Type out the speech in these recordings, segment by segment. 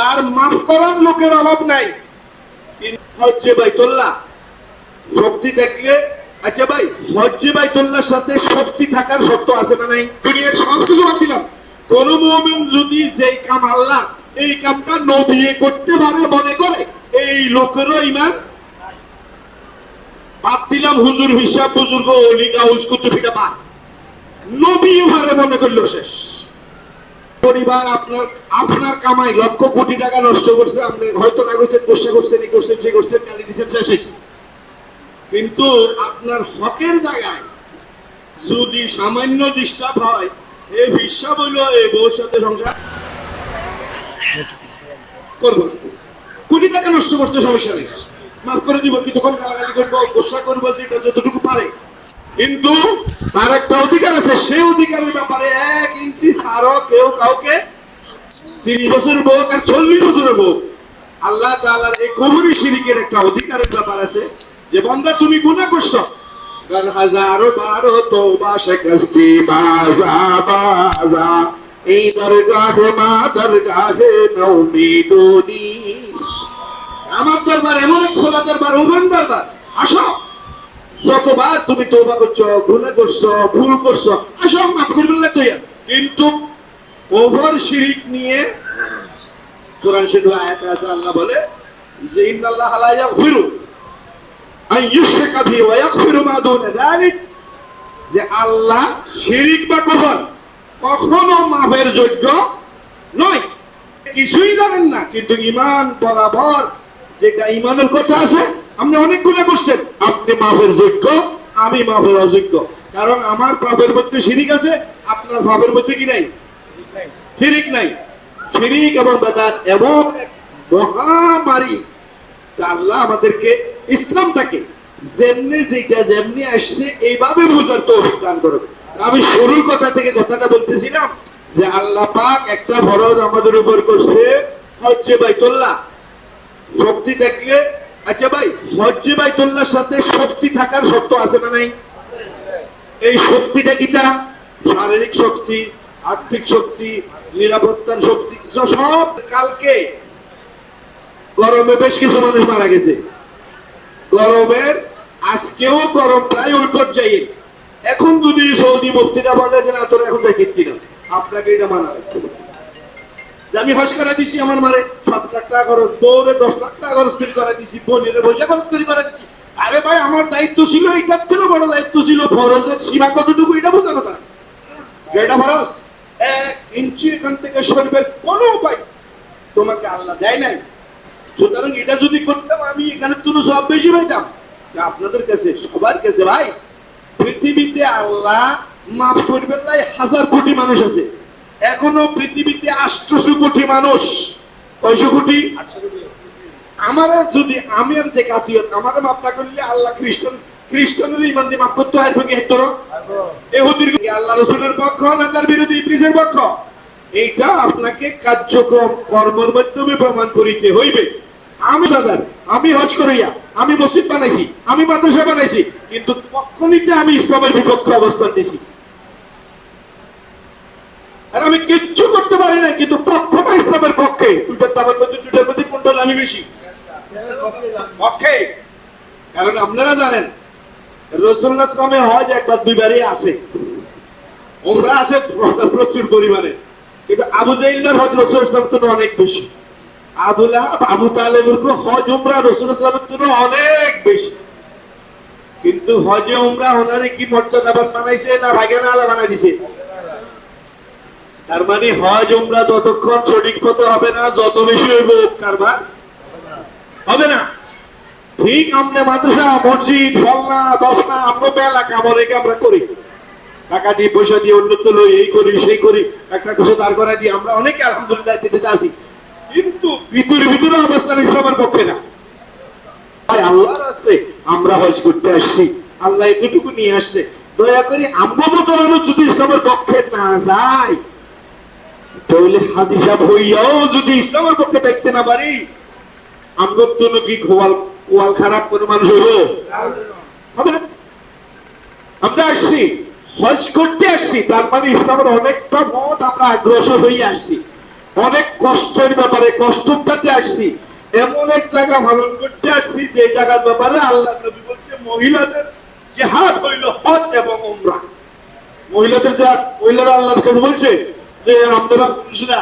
আল্লাহর মাফ করার লোকের অভাব নাই। হজ্জে বাইতুল্লাহ শক্তি দেখলে, আচ্ছা ভাই, হজ্জে বাইতুল্লাহর সাথে শক্তি থাকার শর্ত আছে না নাই? দুনিয়ার সবকিছু বাদ দিলাম, কোন মুমিন যদি যেই কাম আল্লাহ এই কামটা নবী করতে পারে মনে করে, এই লোকেরও ঈমান বাদ দিলাম। হুজুর হিসাব বুজুর্গ ওলি গাউস কুতুবিটা বাদ, নবী ভারে মনে করলো শেষ। পরিবার আপনার আপনার কামাই লক্ষ কোটি টাকা নষ্ট করছে, আপনি হয়তো না করছেন, গোসা করছেন, এই করছেন, সেই করছেন, গালি দিচ্ছেন, শেষ হয়েছে। কিন্তু আপনার হকের জায়গায় যদি সামান্য ডিস্টার্ব হয়, এই হিসাব হইলো এই বউর সাথে সংসার করবো, কোটি টাকা নষ্ট করছে, সমস্যা নেই, মাফ করে দিব, কিছুক্ষণ গালাগালি করবো, গোসা করবো, যেটা যতটুকু পারে। কিন্তু তার একটা অধিকার আছে, সেই অধিকারের ব্যাপারে 1 ইঞ্চি ছাড়ও কেউ কাউকে 30 বছরের বউ আর 40 বছরের বউ, আল্লাহ তাআলার এই কবরি শিরকের একটা অধিকারের ব্যাপার আছে যে বান্দা তুমি গুনাহ করছো, কার হাজারো বারো তওবা শিকস্তি বাজা বাজা, এই দরগাহে মা দরগাহে নওমিদুনি, আমার দরবার এমন এক খোলা দরবার, ওমান দরবার, আসো, যতবার তুমি তওবা করছো, গুনাহ করছো, ভুল করছো, আসো মাফ করবেন না তুই। কিন্তু ওভার শিরক নিয়ে কোরআন শরীফে আয়াত আছে, আল্লাহ বলে যে ইন্নাল্লাহা লা ইয়াগফিরু আন ইউশরাকা বিহি ওয়া ইয়াগফিরু মা দুনা যালিক, যে আল্লাহ শিরক বা কুফর কখনো মাফের যোগ্য নয়। কিছুই জানেন না, কিন্তু ঈমান বরাবর যেটা ঈমানের কথা আছে, আপনি অনেক গুনাহ করছেন, আপনি মাফের যোগ্য, আমি মাফের অযোগ্য, কারণ আমার পাপের মধ্যে শিরক আছে, আপনার পাপের মধ্যে কি নাই? শিরক নাই। শিরক এবং বেদাত এমন এক মহামারী, আল্লাহ আমাদেরকে ইসলামটাকে যেমনি যেটা যেমনি আসছে এইভাবে বোঝার তৌফিক দান করুন। আমি শুরুর কথা থেকে কথাটা বলতেছিলাম যে আল্লাহ পাক একটা ফরজ আমাদের উপর করছে, হজ্জে বাইতুল্লাহ শক্তি দেখলে, আচ্ছা ভাই, হজ্জে বাইতুল্লাহর সাথে শক্তি থাকার শর্ত আছে না নাই? এই শক্তিটা কিটা? শারীরিক শক্তি, আর্থিক শক্তি, নিরাপত্তার শক্তি, সব। কালকে গরমে বেশ কিছু মানুষ মারা গেছে, গরমের আজকেও গরম প্রায় ওই পর্যায়ে। এখন যদি সৌদি মুফতিরা বলে যে না তোর এখন দেখি না, আপনাকে এটা মানা রাখতে হবে। আমি হজ করা দিছি, আমার মারে 7 লাখ টাকা খরচ, বউরে 10 লাখ টাকা খরচ করে করা দিছি, বোনের পয়সা খরচ করে করা দিচ্ছি। আরে ভাই, আমার দায়িত্ব ছিল, এটার থেকে বড় দায়িত্ব ছিল ফরজের সীমা কতটুকু এটা বোঝা কথা। এটা ফরজ 1 ইঞ্চি এখান থেকে সরবে কোনো উপায় তোমাকে আল্লাহ দেয় নাই। সুতরাং এটা যদি করতাম আমি এখানে তুলো সব বেশি পাইতাম। আপনাদের কাছে, সবার কাছে ভাই, পৃথিবীতে আল্লাহ মাফ করবেন না 1000 কোটি মানুষ আছে, এখনো পৃথিবীতে 800 কোটি মানুষ। 900 কোটি? আমার যদি আমি আর যে কাসিয়ত আমার মাফ না করলে আল্লাহ খ্রিস্টানের ঈমান দিয়ে মাফ করতে হয় কি হেতর ইহুদির আল্লাহ রাসূলের পক্ষ না তার বিরোধী ইবলিসের পক্ষ? এইটা আপনাকে কার্যক্রম কর্মের মাধ্যমে প্রমাণ করিতে হইবে। আমি দাদার, আমি হজ করিয়া, আমি মসজিদ বানাইছি, আমি মাদ্রাসা বানাইছি, কিন্তু পক্ষনিতে আমি ইসলামের বিপক্ষে অবস্থান নিয়েছি, আর আমি কিচ্ছু করতে পারি না, কিন্তু পক্ষটা ইসলামের পক্ষে। দুটার মধ্যে কোনটা আমি বেশি পক্ষে? কারণ আপনারা জানেন রাসূলুল্লাহ সাল্লাল্লাহু আলাইহি ওয়াসাল্লামে হজ একবার দুইবারই আছে, ওমরা আছে প্রচুর পরিমাণে, কিন্তু আবু জাহলের হজ রাসূলুল্লাহ সাল্লাল্লাহু আলাইহি ওয়াসাল্লাম অনেক বেশি। আবু লাহাব, আবু তালেবের হজ উমরা রাসূলুল্লাহ সাল্লাল্লাহু আলাইহি ওয়াসাল্লাম অনেক বেশি। কিন্তু হজে উমরা ওনারে কি মর্যাদাবান বানাইছে না ভাগেনা আলা বানাই দিছে? তার মানে হজ উমরা যতক্ষণ সঠিক পথে হবে না, যত বেশি হইব কারবার হবে না। ঠিক আমরা মাদ্রাসা, মসজিদ, ফলনা, দশনা, আমরা মেলা কামড়ে আমরা করি, টাকা দিয়ে পয়সা দিয়ে উন্নত লই, এই করি সেই করি, একটা কিছু দাঁড় করাই দিই, আমরা অনেকে আলহামদুলিল্লাহ দিতে আসি, কিন্তু ভিতরে অবস্থান ইসলামের পক্ষে না। আল্লাহর রাস্তে আমরা হজ করতে আসছি, আল্লাহ এতটুকু নিয়ে আসছে, দয়া করে আমরা মতো মানুষ যদি ইসলামের পক্ষে না যায়, তাহলে হাজী সাহেব হইয়াও যদি ইসলামের পক্ষে দেখতে না পারি, আমরা তো নাকি কোয়াল খারাপ করে মানুষ হবে না। আমরা আসছি হজ করতে আসছি, তার মানে ইসলামের অনেকটা মত আমরা অগ্রসর হয়ে আসছি। অনেক কষ্টের ব্যাপারে কষ্টটাতে আসছি, এমন এক জায়গা পালন করতে আসছি যে জায়গার ব্যাপারে আল্লাহ নবী বলছে মহিলাদের জিহাদ হইল হজ এবং উমরা। মহিলাদের জিহাদ, মহিলারা আল্লাহর কাছে বলছে যে আপনারা পুরুষরা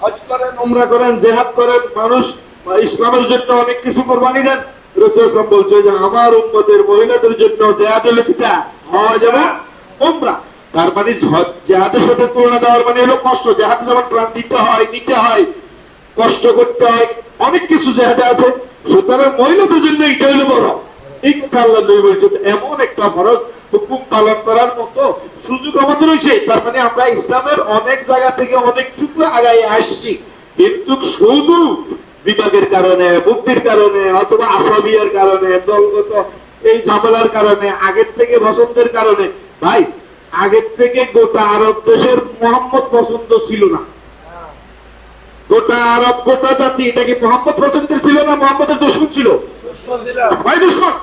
হজ করেন, উমরা করেন, জিহাদ করেন, মানুষ ইসলামের জন্য অনেক কিছু কোরবানি দেন। রাসূল সাল্লাল্লাহু আলাইহি ওয়াসাল্লাম বলছে যে আমার উম্মতের মহিলাদের জন্য জিহাদ হলো কিটা, হজ এবং উমরা। তার মানে জিহাদের সাথে তুলনা দেওয়ার মানে হলো কষ্ট। জিহাদ যেমন প্রাণ দিতে হয়, নিতে হয়, কষ্ট করতে হয়, অনেক কিছু জিহাদে আছে। সুতরাং মহিলাদের জন্য এটা হলো বড়। এই কথা আল্লাহ নবী বলছেন, এমন একটা ফরজ হুকুম পালন করার মতো সুযোগ আমাদের রয়েছে। তার মানে আমরা ইসলামের অনেক জায়গা থেকে অনেকটুকু আগায় আসছি, কিন্তু শুধু বিভাগের কারণে, বুদ্ধির কারণে, অথবা আসাবিয়ার কারণে, দলগত এই ঝামেলার কারণে, আগের থেকে পছন্দের কারণে। ভাই, আগের থেকে গোটা আরব দেশের মোহাম্মদ পছন্দ ছিল না। গোটা আরব, গোটা জাতি এটা কি মোহাম্মদ পছন্দের ছিল না মোহাম্মদের দুশমন ছিল? ভাই দুশমন।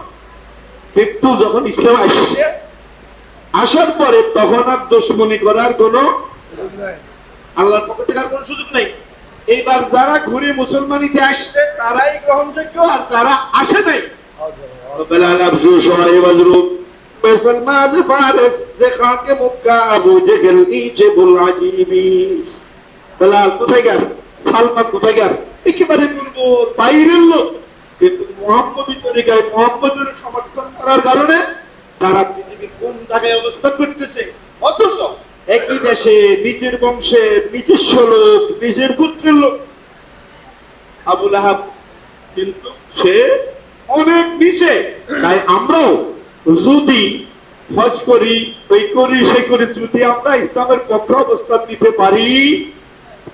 কিন্তু যখন ইসলাম আসছে, আসার পরে তখন আর দুশমনি করার কোন আল্লাহর পক্ষ থেকে আর কোন সুযোগ নেই। এইবার যারা ঘুরে মুসলমানিতে আসছে তারাই গ্রহণযোগ্য, আর যারা আসে নাই বেলাল আবজু সোহাইব আজরুম বেসালমাজ ফারিস যে খাকে মক্কা আবু জেহেল ইজেবুল আজিবিস। বেলাল কোথায় গেল? সালমান কোথায় গেল? একেবারে দুর্বল বাইরের লোক, কিন্তু মুহাম্মদী তরিকায় মুহাম্মদের সমর্থন করার কারণে তারা পৃথিবীর কোন জায়গায় অবস্থান করতেছে। অথচ একই দেশে নিজের বংশের নিজস্ব লোক, নিজের পুত্রের লোক আবু লাহাব, কিন্তু সে অনেক নিচে। তাই আমরাও যদি হজ করি, ওই করি, সেই করি, যদি আমরা ইসলামের পক্ষে অবস্থান নিতে পারি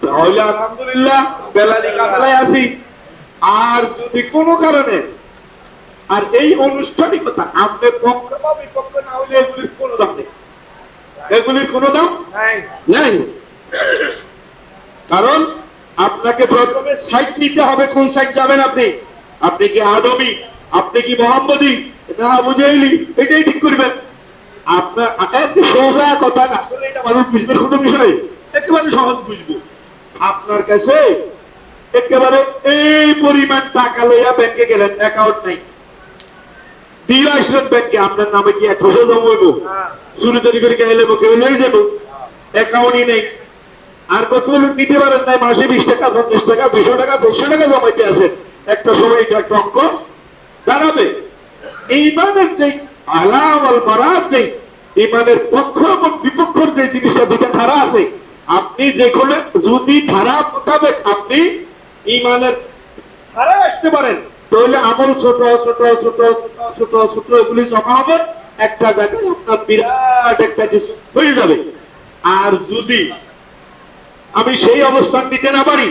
তাহলে আলহামদুলিল্লাহ বেলালি কাফেলায় আছি। আর যদি কোনো কারণে আর এই আনুষ্ঠানিকতা আপনার পক্ষ বা বিপক্ষ না হলে এগুলির কোনো দাম নেই, এগুলির কোনো দাম নাই। কারণ আপনাকে প্রথমে সাইড নিতে হবে, কোন সাইড যাবেন আপনি। আপনি কি আদমি, আপনি কি মোহাম্মদী না আবু জাহেলি, এটাই ঠিক করবেন। আপনার একটি সোজা কথা, আসলে এটা মানুষ বুঝবে কোনো বিষয়, একেবারে সহজ বুঝবো। আপনার কাছে একেবারে এই পরিমাণ টাকা লইয়া ব্যাংকে গেলেন, অ্যাকাউন্ট নাই, দিয়ে আসলেন ব্যাংকে, আপনার নামে কি 100 জমাইব? চুরি তরি করে গেলে কেউ লয়ে যাবো, অ্যাকাউন্টই নেই। আর কত নিতে পারেন নাই, মাসে 20 টাকা, 50 টাকা, 200 টাকা, 400 টাকা জমাইতে আছেন। একটা সময় এটা একটা অঙ্ক দাঁড়াবে। ইমানের যে আলাওয়াল বারাত, যে ইমানের পক্ষ এবং বিপক্ষের যে জিনিসটা দুটো ধারা আছে, আপনি যে কোনো যদি ধারা মোতাবেক আপনি ইমানের ধারা আসতে পারেন, তাহলে আমল ছোট ছোট ছোট ছোট ছোট ছোট এগুলি জমা হবে একটা জায়গায়, আপনার বিরাট একটা কিছু হয়ে যাবে। আর যদি আমি সেই অবস্থান নিতে না পারি,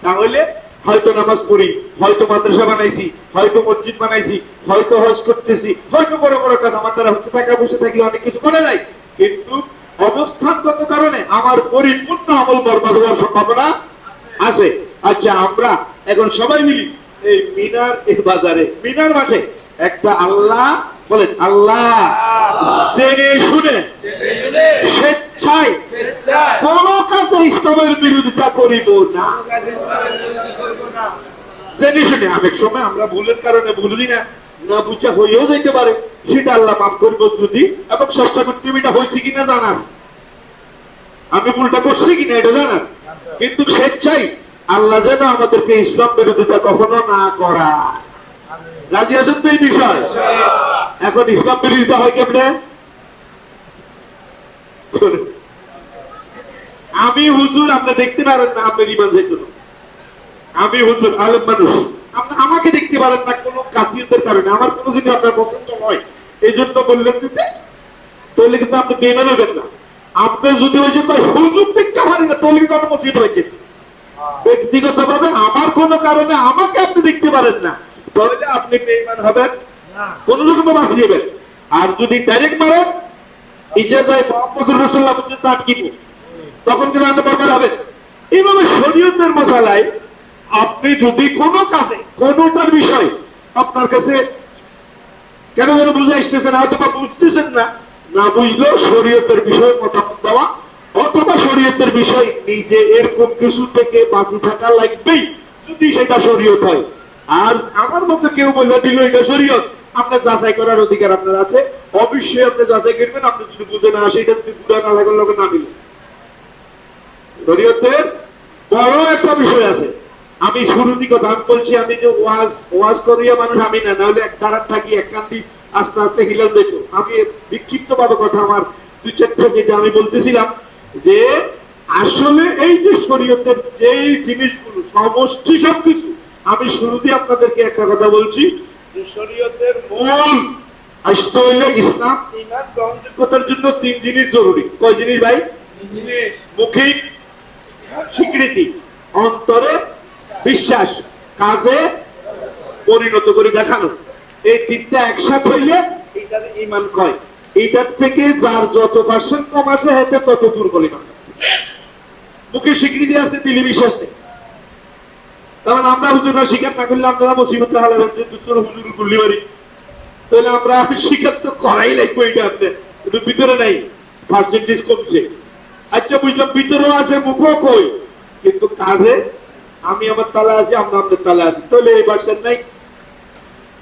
তাহলে হয়তো নামাজ পড়ি, হয়তো মাদ্রাসা বানাইছি, হয়তো মসজিদ বানাইছি, হয়তো হজ করতেছি, হয়তো বড় বড় কাজ আমার দ্বারা হচ্ছে, টাকা পয়সা থাকলে অনেক কিছু করা যায়, কিন্তু অবস্থানগত কারণে আমার পরিপূর্ণ আমল বরবাদ হওয়ার সম্ভাবনা আছে। আচ্ছা, আমরা এখন সবাই মিলি এই মিনার এই বাজারে, মিনার মাঠে একটা আল্লাহ বলেন, আল্লাহ জেনে শুনে স্বেচ্ছায় কোন কাজে ইসলামের বিরোধিতা করিব না। জেনে শুনে, অনেক সময় আমরা ভুলের কারণে ভুলি না, না বুঝা হইয়াও যাইতে পারে, সেটা আল্লাহ মাফ করব যদি, এবং চেষ্টা করতে এটা হয়েছে কিনা জানার, আমি ভুলটা করছি কিনা এটা জানার। কিন্তু স্বেচ্ছায় আল্লাহ যেন আমাদেরকে ইসলাম বিরোধিতা কখনো না করা। রাজি আছেন তো এই বিষয়? এখন ইসলাম বিরোধিতা হয় কেমনে? আমি হুজুর, আপনি দেখতে পারেন না, আপনার ইমান যাইত না। আমি হুজুর, আলেম মানুষ, আপনি আমাকে দেখতে পারেন না কোনো কাসিয়তের কারণে, আমার কোনো যদি আপনার পছন্দ হয় এই জন্য বললেন দিতে, তাহলে কিন্তু আপনি বেমান হবেন না। আপনি যদি ওই যে হুজুর দেখতে পারেন না, তাহলে কিন্তু আপনার মসজিদ হয়েছে। ব্যক্তিগত ভাবে আমার কোনো কারণে আমাকে আপনি দেখতে পারেন না, তাহলে আপনি বেঈমান হবেন, কোন রকম বাঁচিয়েবেন। আর যদি ডাইরেক্ট মারেন, ইজাজায় মুহাম্মদুর রাসূলুল্লাহ পর্যন্ত আটকিব, তখন কিন্তু আপনি বরবাদ হবেন। এইভাবে শরীয়তের মশালায় আপনি যদি কোনো কাজে কোনোটার বিষয় আপনার কাছে কেন যেন বুঝে আসতেছেন, হয়তো বা বুঝতেছেন না, না বুঝলেও শরীয়তের বিষয়ে মতামত দেওয়া অথবা শরীয়তের বিষয় নিজে এরকম কিছু থেকে বাঁচি থাকা লাগবেই যদি সেটা শরীয়ত হয়। আর আমার মতো কেউ বলে দিল এটা শরীয়ত, আপনার যাচাই করার অধিকার আপনার আছে, অবশ্যই আপনি যাচাই করবেন। আপনি যদি বুঝে না আসে, এটা যদি বুড়া না লাগার লোক না দিলে, শরীয়তের বড় একটা বিষয় আছে। আমি শুরুতে কথা বলছি, আমি যে ওয়াজ ওয়াজ করিয়া মানুষ আমি না, নাহলে এক দাঁড়াত থাকি এক কান্দি আস্তে আস্তে হিলাম যেত। আমি বিক্ষিপ্ত ভাবে কথা আমার দুই চারটা যেটা আমি বলতেছিলাম যে আসলে এই যে শরীয়তের যে জিনিসগুলো সমষ্টি সবকিছু, আমি শুরুতে আপনাদেরকে একটা কথা বলছি যে শরীয়তের মূল আসতে হইলে ইসলাম ঈমান গ্রহণযোগ্যতার জন্য তিন জিনিস জরুরি। কয় জিনিস ভাই? মৌখিক স্বীকৃতি, অন্তরে বিশ্বাস, কাজে পরিণত করে দেখানো। এই তিনটা একসাথে হইলে এইটার ঈমান কয়। এইটার থেকে যার যত পার্সেন্ট কম আছে হেতে তত দুর্বল ঈমান। মুখের স্বীকৃতি আছে, দিলে বিশ্বাস নেই। তখন আমরা হুজুররা স্বীকার না করলে আপনারা মুসিবতে হালাবেন যে তোর হুজুর গুল্লি মারি, তাহলে আমরা স্বীকার তো করাই লাগবে। এটা আপনি কিন্তু ভিতরে নাই, পার্সেন্টেজ কমছে। আচ্ছা বুঝলাম, ভিতরেও আছে, মুখও কই, কিন্তু কাজে আমি আমার তালে আছি, আমরা আমাদের তালে আছি, তাহলে এই পার্সেন্ট নাই।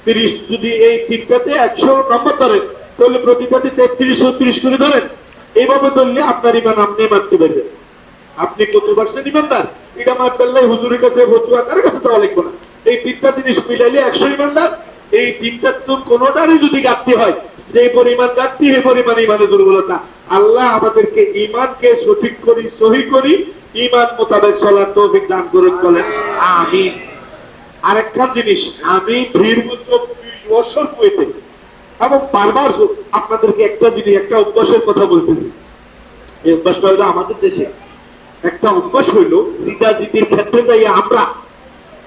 30 যদি এই তিনটাতে 100 নম্বর ধরেন, তাহলে প্রতিটাতে 33 34 করে ধরেন। এইভাবে ধরলে আপনার ঈমান আপনি মানতে পারবেন। আপনি কত পার্সেন্ট ঈমানদার এটা মানতে পারলে হুজুরের কাছে ফতুয়া কার কাছে দেওয়া লাগবে না। এই তিনটা জিনিস মিলাইলে 100 ঈমানদার। এই তিনটার তো কোনোটারই যদি ঘাটতি হয়, যে পরিমাণ ঘাটতি এই পরিমাণ ঈমানের দুর্বলতা। আল্লাহ আমাদেরকে ঈমানকে সঠিক করি, সহি করি, ঈমান মোতাবেক চলার তৌফিক দান করুন, বলেন আমিন। আরেকটা জিনিস, আমি দীর্ঘ 24 বছর কুয়েতে এবং বারবার আপনাদেরকে একটা জিনিস, একটা অভ্যাসের কথা বলতেছি। এই অভ্যাসটা হলো আমাদের দেশে একটা অভ্যাস হইলো জিদাজিদির ক্ষেত্রে যাই আমরা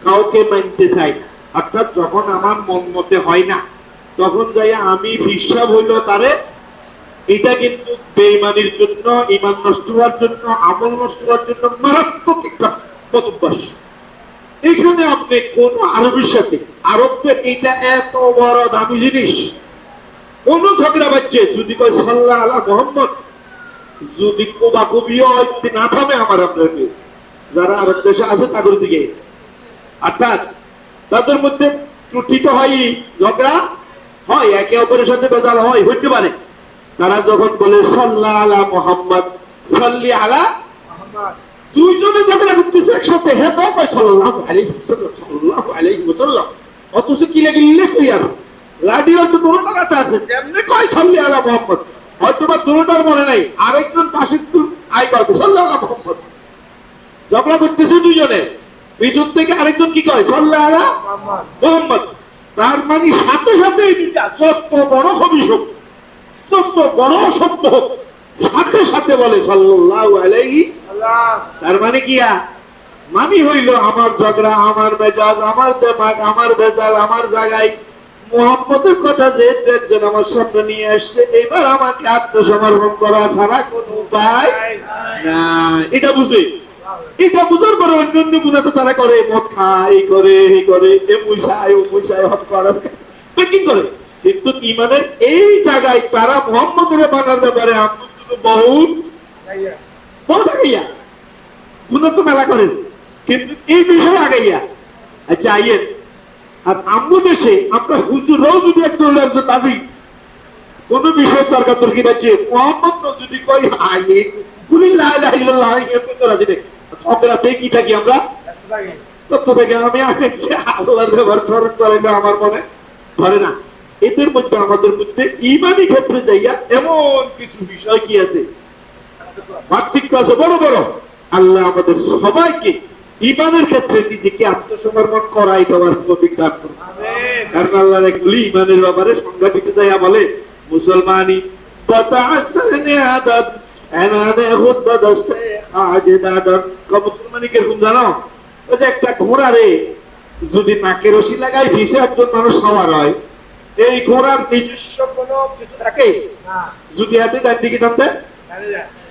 কাউকে মানতে চাই। অর্থাৎ যখন আমার মন মতে হয় না, তখন যাই আমি হিসাব হইলো তারে। এটা কিন্তু বেঈমানির জন্য, ঈমান নষ্ট হওয়ার জন্য, আমল নষ্ট হওয়ার জন্য মারাত্মক একটা অভ্যাস। এখানে আপনি কোন আরবের সাথে, আরবদের এটা এত বড় দামি জিনিস, কোন ঝগড়া বাচ্চে যদি কয় সাল্লাল্লাহু আলা মুহাম্মদ, যদি কোবা কবিও যদি না থামে আমার আপনাকে, যারা আরব দেশে আছে তাদের দিকে, অর্থাৎ তাদের মধ্যে ত্রুটি তো হয়, ঝগড়া হয়, একে অপরের সাথে বেজাল হয়, হইতে পারে। তারা যখন বলে সাল্লাল্লাহু আলা মুহাম্মদ, সাল্লি আলা মুহাম্মদ, দুইজনে ঝগড়া করতেছে একসাথে, হে তো কয় সাল্লাল্লাহু আলাইহি ওয়াসাল্লাম, সাল্লাল্লাহু আলাইহি ওয়াসাল্লাম, অথচ কি লাগে লিখে আর রাডিও তো দুটোর কাছে আছে, যেমনি কয় সাল্লি আলা মুহাম্মদ, হয়তো বা দুটোটার মনে নাই, আরেকজন পাশে আয় কয় সাল্লাল্লাহু আলা মুহাম্মদ। ঝগড়া করতেছে দুইজনে, পিছন থেকে আরেকজন কি কয় সাল্লাল্লাহু আলা মুহাম্মদ। তার মানে সাথে সাথে এই দুইটা যত বড় অভিযোগ, যত বড় সত্য হোক, সাথে সাথে বলে সাল্লাল্লাহু আলাইহি সাল্লাম। তার মানে কি? মানে হইল আমার ঝগড়া, আমার মেজাজ, আমার দেমাগ, আমার ভেজাল আমার জায়গায়, মুহাম্মদের কথা যেহেতু একজন আমার সামনে নিয়ে আসছে, এবার আমাকে আত্মসমর্পণ করা ছাড়া কোনো উপায় নাই। এটা বুঝে, এটা বুঝার পরে অন্যান্য গুণা তো তারা করে, মদ খায়, এই করে, এই করে, এ মুইসায়, ও মুইসায়, হট করার কি করে। কিন্তু ঈমানের এই জায়গায় তারা মুহাম্মদের বানার ব্যাপারে বহুত আগাইয়া, গুণা তো মেলা করেন, কিন্তু এই বিষয়ে আগাইয়া। আচ্ছা আইয়েন, আর আমু দেশে আমরা হুজুররাও যদি একজন বাজি কোন বিষয় তর্কাতর্কি বাজছে, মুহাম্মদ যদি কই আইয়ে গুলি লা ইলাহা ইল্লাল্লাহ এত তো রাজি নেই, ঝগড়াতে কি থাকি আমরা তত থেকে আমি আল্লাহর ব্যবহার স্মরণ করে না, আমার মনে ধরে না। এদের মধ্যে আমাদের মধ্যে ঈমানি ক্ষেত্রে যাইয়া এমন কিছু বিষয় কি আছে, পার্থক্য আছে বড় বড়। আল্লাহ আমাদের সবাইকে ঈমানের ক্ষেত্রে নিজেকে আত্মসমর্পণ করাই দেওয়ার তৌফিক দান করুন, আমিন। কারণ আল্লাহ রাখলি ঈমানের ব্যাপারে সংজ্ঞা দিতে যাইয়া বলে মুসলমানি বাতাসানি আদাব এনানে খুতবা দস্তে আজদাদান। মুসলমানি কিরকম জানো? ওই যে একটা ঘোড়া রে যদি নাকে রশি লাগায় ভিসে একজন মানুষ সওয়ার হয়, এই ঘোড়ার নিজস্ব কোনো কিছু থাকে না। যদি হাতে ডান দিকে টানতে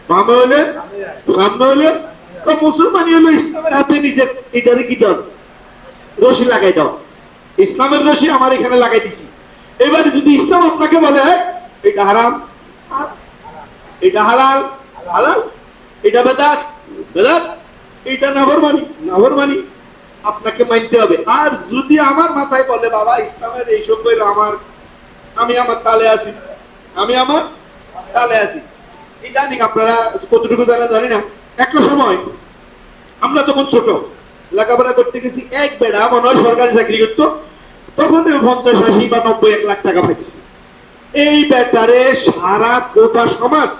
বামে হইলে সামনে হইলে, মুসলমানি হলো ইসলামের হাতে নিজের এটারে কি দাও, রশি লাগাই দাও। ইসলামের রশি আমার এখানে লাগাই দিছি। এবারে যদি ইসলাম আপনাকে বলে এটা হারাম, এটা হালাল, হালাল, এটা বেদাত, বেদাত, এটা নাফরমানি আপনাকে মানতে হবে। আর যদি আমার মাথায় বলে বাবা ইসলামের এইসব কইলো আমি আমার তালে আছি, ইদানিং আপনারা কতটুকু জানি না, একটা সময় আমরা তখন ছোট লেখাপড়া করতে গেছি, এক বেড়া মনে হয় সরকারি চাকরি করতো, তখন 50, 80 বা 90, 1 লাখ টাকা পাইছি। এই বেটারে সারা গোটা সমাজ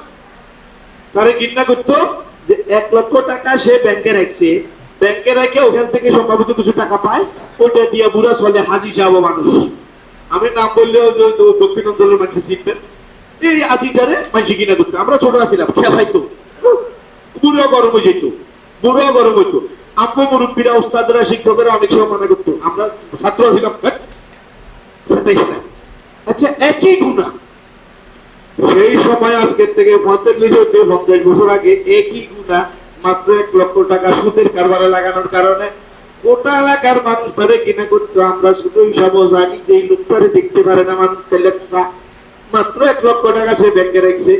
তারে ঘৃণা করতো যে 1 লক্ষ টাকা সে ব্যাংকে রাখছে, ব্যাংকে রেখে ওখান থেকে সম্ভবত কিছু টাকা পায়, ওটা দিয়ে বুড়া চলে হাজি সাহেব মানুষ। আমি নাম বললেও দক্ষিণ অঞ্চলের মানুষ চিনবেন। এই আজিটারে মানুষ কিনা করতো, আমরা ছোট আছিলাম, খেলাইতো, বুড়ো গরম হয়ে যেত, আব্বু মুরব্বীরা, ওস্তাদরা, শিক্ষকেরা অনেক সময় মনে করতো, আমরা ছাত্র ছিলাম, আচ্ছা একই গুণা সেই সময় আজকের থেকে 45 বছর আগে একই গুণা মাত্র 1 লক্ষ টাকা সুদের কারবারে লাগানোর কারণে গোটা এলাকার মানুষ ধরে কিনা করতো। আমরা শুধু হিসাবও জানি যে এই লোকটারে দেখতে পারে না মানুষ, মাত্র 1 লক্ষ টাকা সে ব্যাংকে রাখছে,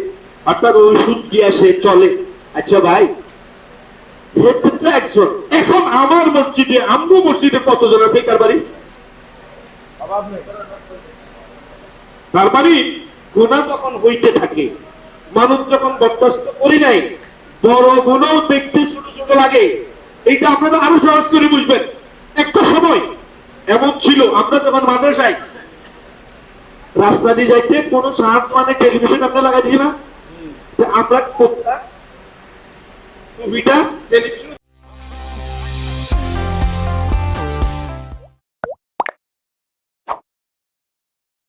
অর্থাৎ ওই সুদ দিয়ে সে চলে। আচ্ছা ভাই, একজন এখন আমার মসজিদে, আমগো মসজিদে কতজন আছে কারবারি? কারবারি গুনাহ যখন হইতে থাকে, মানুষ যখন বরদাস্ত করি নাই, বড় গুনাহ দেখতে ছোট ছোট লাগে। এইটা আপনারা আরো সহজ করে বুঝবেন। একটা সময় এমন ছিল, আমরা যখন মাদ্রাসায় রাস্তা দিয়ে যাইতে কোনো সাত মানে টেলিভিশন আপনারা লাগাই দিই না, আমরা টেলিভিশন